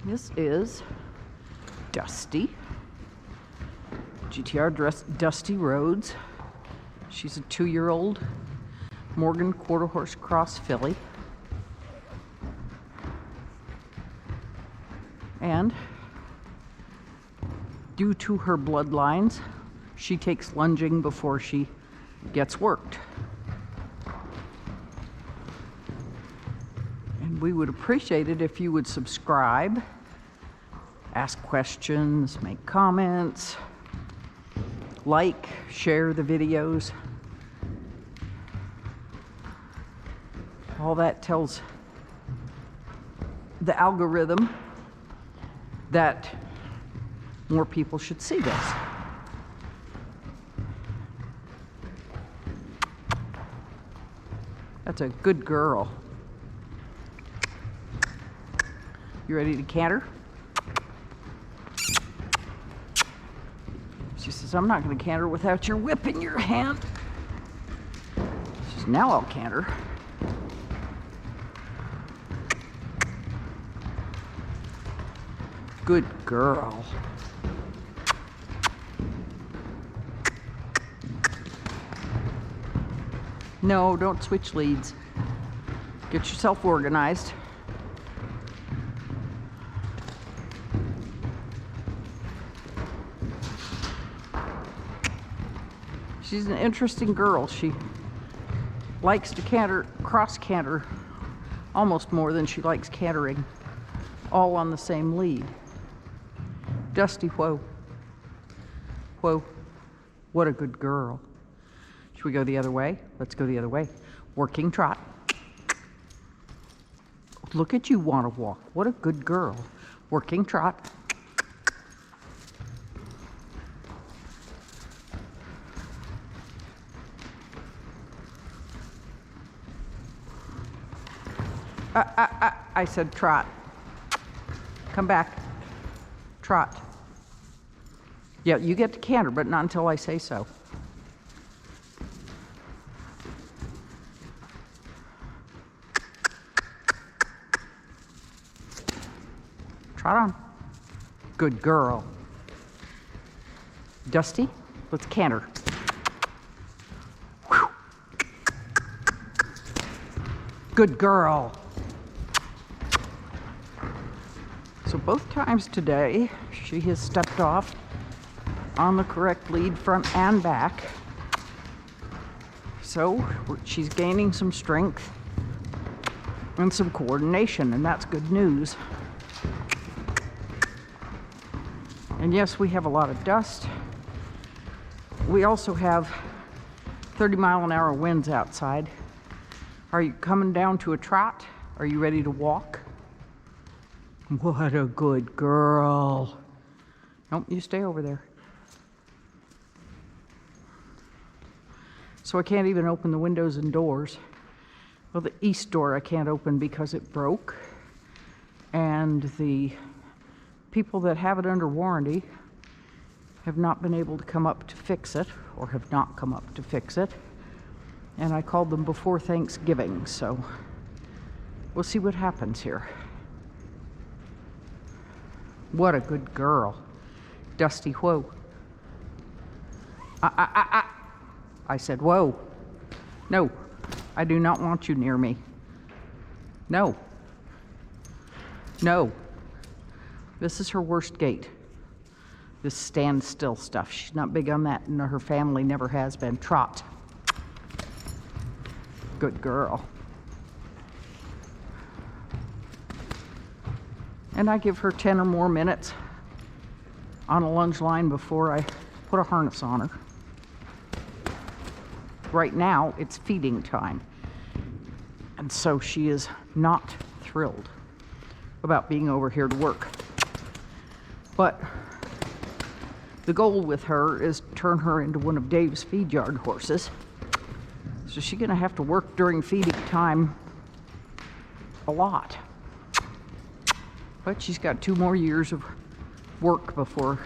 This is Dusty. GTR Dusty Rhodes. She's a 2-year-old Morgan quarter horse cross filly. And due to her bloodlines, she takes lunging before she gets worked. And we would appreciate it if you would subscribe, ask questions, make comments, like, share the videos. All that tells the algorithm that more people should see this. That's a good girl. You ready to canter? She says, I'm not going to canter without your whip in your hand. She says, now I'll canter. Good girl. No, don't switch leads. Get yourself organized. She's an interesting girl. She likes to canter, cross canter, almost more than she likes cantering, all on the same lead. Dusty, whoa. Whoa. What a good girl. Should we go the other way? Let's go the other way. Working trot. Look at you want to walk. What a good girl. Working trot. I said trot. Come back. Trot. Yeah, you get to canter, but not until I say so. Trot on. Good girl. Dusty, let's canter. Whew. Good girl. So both times today, she has stepped off on the correct lead, front and back. So she's gaining some strength and some coordination, and that's good news. And yes, we have a lot of dust. We also have 30-mile-an-hour winds outside. Are you coming down to a trot? Are you ready to walk? What a good girl. Nope, you stay over there. So I can't even open the windows and doors. Well, the east door I can't open because it broke. And the people that have it under warranty have not been able to come up to fix it, or have not come up to fix it. And I called them before Thanksgiving, so we'll see what happens here. What a good girl. Dusty, whoa. I said, whoa. No, I do not want you near me. No. No. This is her worst gait. This standstill stuff. She's not big on that, and her family never has been. Trot. Good girl. And I give her 10 or more minutes on a lunge line before I put a harness on her. Right now, it's feeding time. And so she is not thrilled about being over here to work. But the goal with her is to turn her into one of Dave's feed yard horses. So she's gonna have to work during feeding time a lot. But she's got 2 more years of work before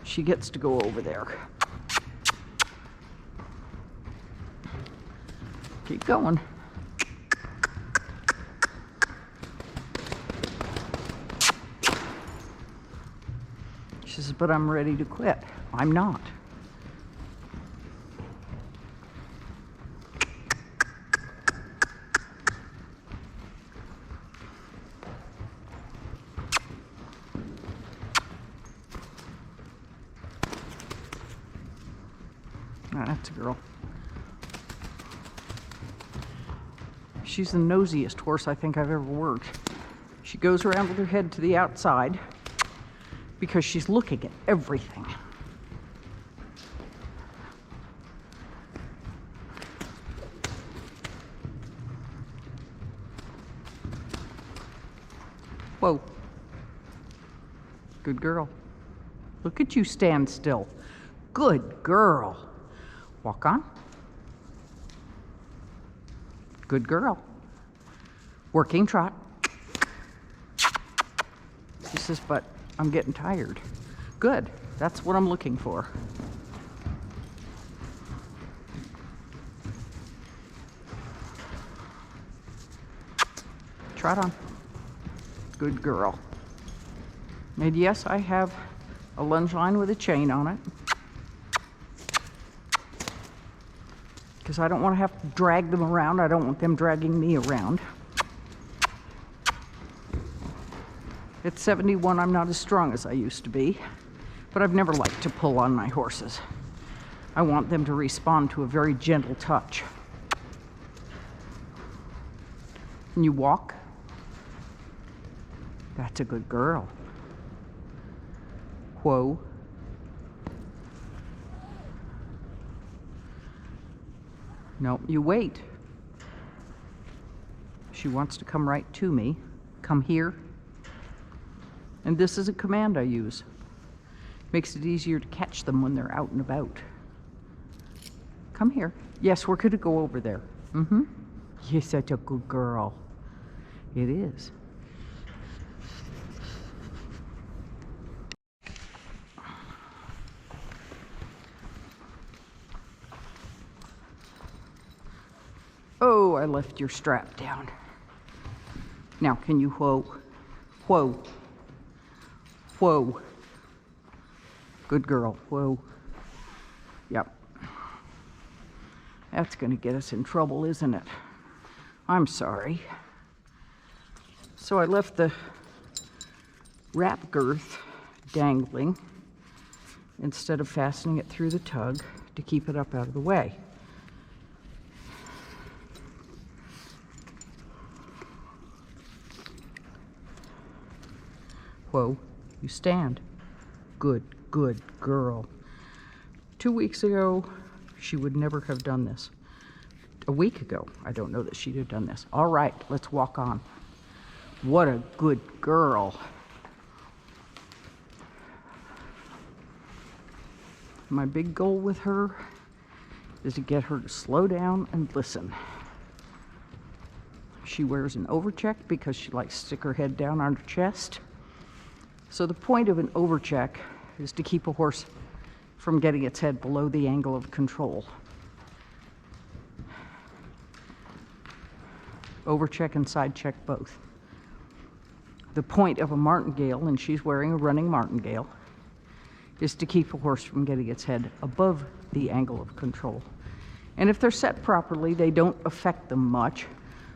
she gets to go over there. Keep going. She says, but I'm ready to quit. I'm not. That's a girl. She's the nosiest horse I think I've ever worked. She goes around with her head to the outside because she's looking at everything. Whoa. Good girl. Look at you stand still. Good girl. Walk on. Good girl. Working trot. She says, but I'm getting tired. Good. That's what I'm looking for. Trot on. Good girl. And yes, I have a lunge line with a chain on it, because I don't want to have to drag them around. I don't want them dragging me around. At 71, I'm not as strong as I used to be, but I've never liked to pull on my horses. I want them to respond to a very gentle touch. Can you walk? That's a good girl. Whoa. No, you wait. She wants to come right to me. Come here. And this is a command I use. Makes it easier to catch them when they're out and about. Come here. Yes, we're going to go over there. Mm-hmm. You're such a good girl. It is. Oh, I left your strap down. Now, can you whoa? Whoa. Whoa. Good girl. Whoa. Yep. That's going to get us in trouble, isn't it? I'm sorry. So I left the wrap girth dangling instead of fastening it through the tug to keep it up out of the way. Whoa, you stand. Good, good girl. 2 weeks ago, she would never have done this. A week ago, I don't know that she'd have done this. All right, let's walk on. What a good girl. My big goal with her is to get her to slow down and listen. She wears an overcheck because she likes to stick her head down on her chest. So the point of an overcheck is to keep a horse from getting its head below the angle of control. Overcheck and side check both. The point of a martingale, and she's wearing a running martingale, is to keep a horse from getting its head above the angle of control. And if they're set properly, they don't affect them much.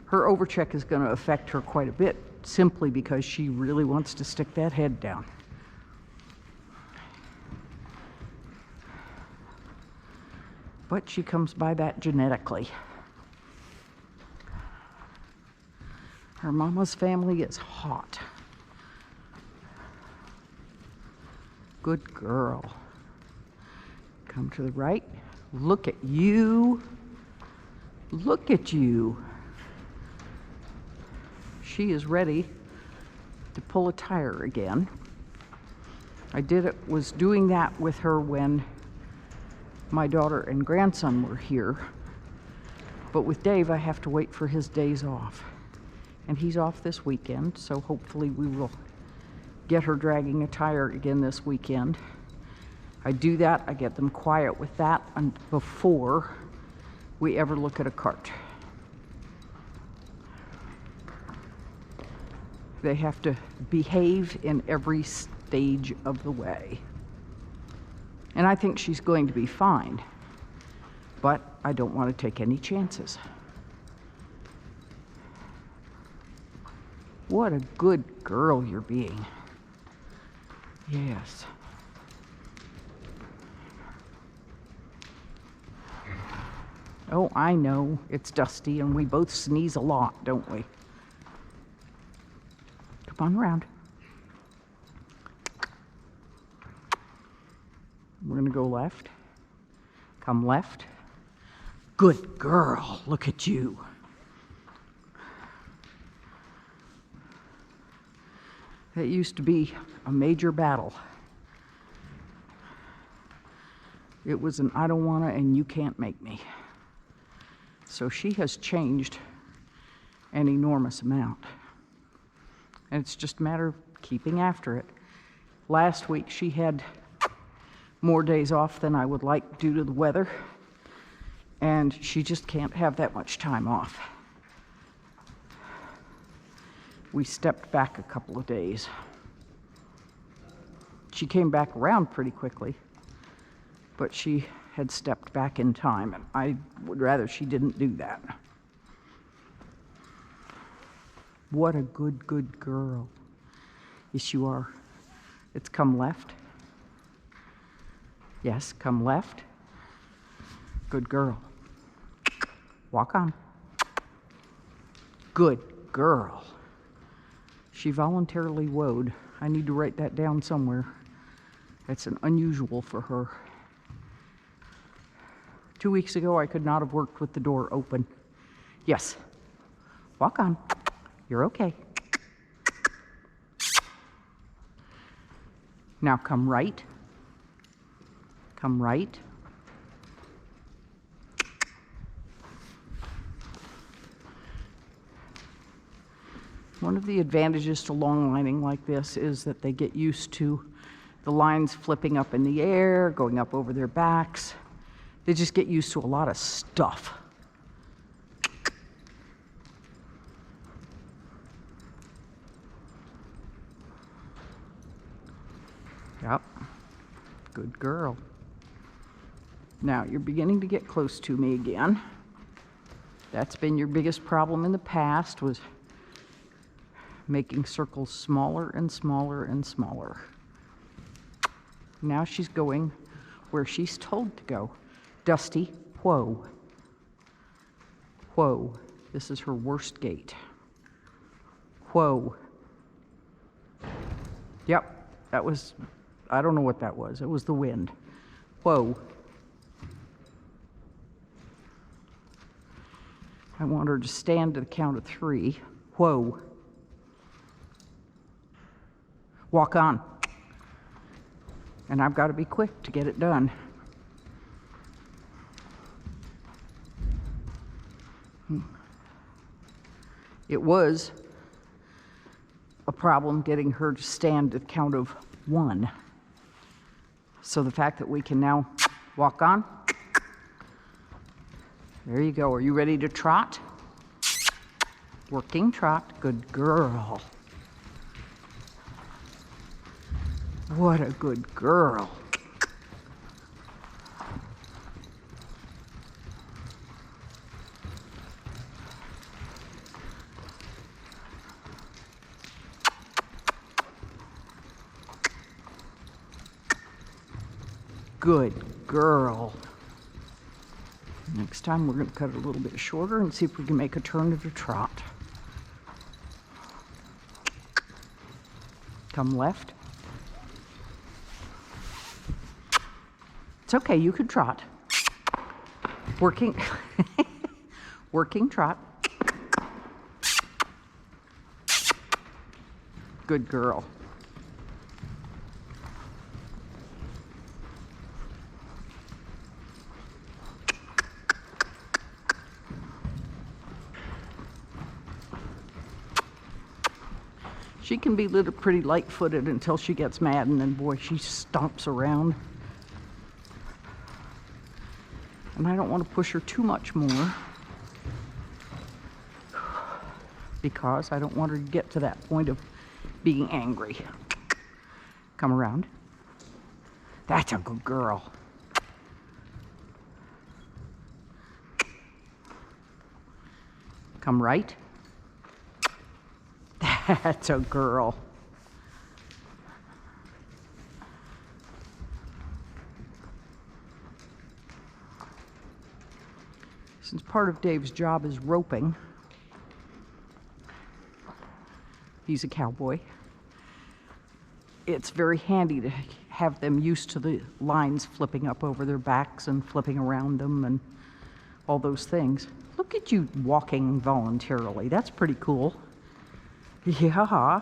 Her overcheck is going to affect her quite a bit, simply because she really wants to stick that head down. But she comes by that genetically. Her mama's family is hot. Good girl. Come to the right. Look at you. Look at you. She is ready to pull a tire again. Was doing that with her when my daughter and grandson were here. But with Dave, I have to wait for his days off. And he's off this weekend, so hopefully we will get her dragging a tire again this weekend. I do that, I get them quiet with that before we ever look at a cart. They have to behave in every stage of the way. And I think she's going to be fine. But I don't want to take any chances. What a good girl you're being. Yes. Oh, I know. It's dusty and we both sneeze a lot, don't we? Come on around. We're going to go left. Come left. Good girl. Look at you. That used to be a major battle. It was an I don't wanna and you can't make me. So she has changed an enormous amount. And it's just a matter of keeping after it. Last week she had more days off than I would like due to the weather. And she just can't have that much time off. We stepped back a couple of days. She came back around pretty quickly, but she had stepped back in time, and I would rather she didn't do that. What a good, good girl. Yes, you are. It's come left. Yes, come left. Good girl. Walk on. Good girl. She voluntarily woed. I need to write that down somewhere. That's an unusual for her. 2 weeks ago, I could not have worked with the door open. Yes. Walk on. You're okay. Now come right. Come right. One of the advantages to long lining like this is that they get used to the lines flipping up in the air, going up over their backs. They just get used to a lot of stuff. Yep. Good girl. Now you're beginning to get close to me again. That's been your biggest problem in the past, was making circles smaller and smaller and smaller. Now she's going where she's told to go. Dusty, whoa. Whoa. This is her worst gait. Whoa. Yep, that was, I don't know what that was. It was the wind. Whoa. I want her to stand to the count of 3. Whoa. Walk on. And I've got to be quick to get it done. It was a problem getting her to stand to the count of 1. So the fact that we can now walk on. There you go. Are you ready to trot? Working trot. Good girl. What a good girl. Good girl. Next time we're going to cut it a little bit shorter and see if we can make a turn of a trot. Come left. It's okay, you can trot. Working, working trot. Good girl. She can be pretty light-footed until she gets mad, and then boy, she stomps around. And I don't want to push her too much more because I don't want her to get to that point of being angry. Come around. That's a good girl. Come right. That's a girl. Since part of Dave's job is roping, he's a cowboy, it's very handy to have them used to the lines flipping up over their backs and flipping around them and all those things. Look at you walking voluntarily. That's pretty cool. Yeah.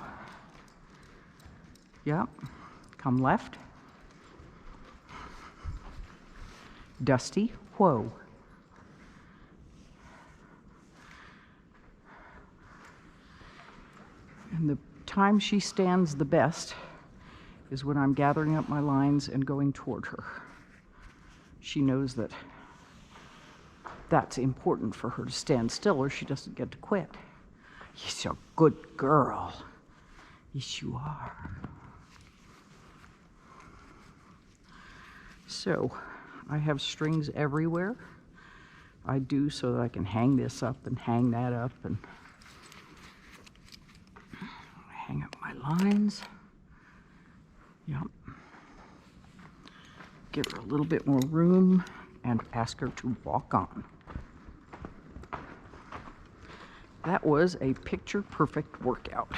Yep. Come left. Dusty. Whoa. And the time she stands the best is when I'm gathering up my lines and going toward her. She knows that that's important for her to stand still or she doesn't get to quit. You're a good girl. Yes, you are. So, I have strings everywhere. I do so that I can hang this up and hang that up and hang up my lines. Yep. Give her a little bit more room and ask her to walk on. That was a picture-perfect workout.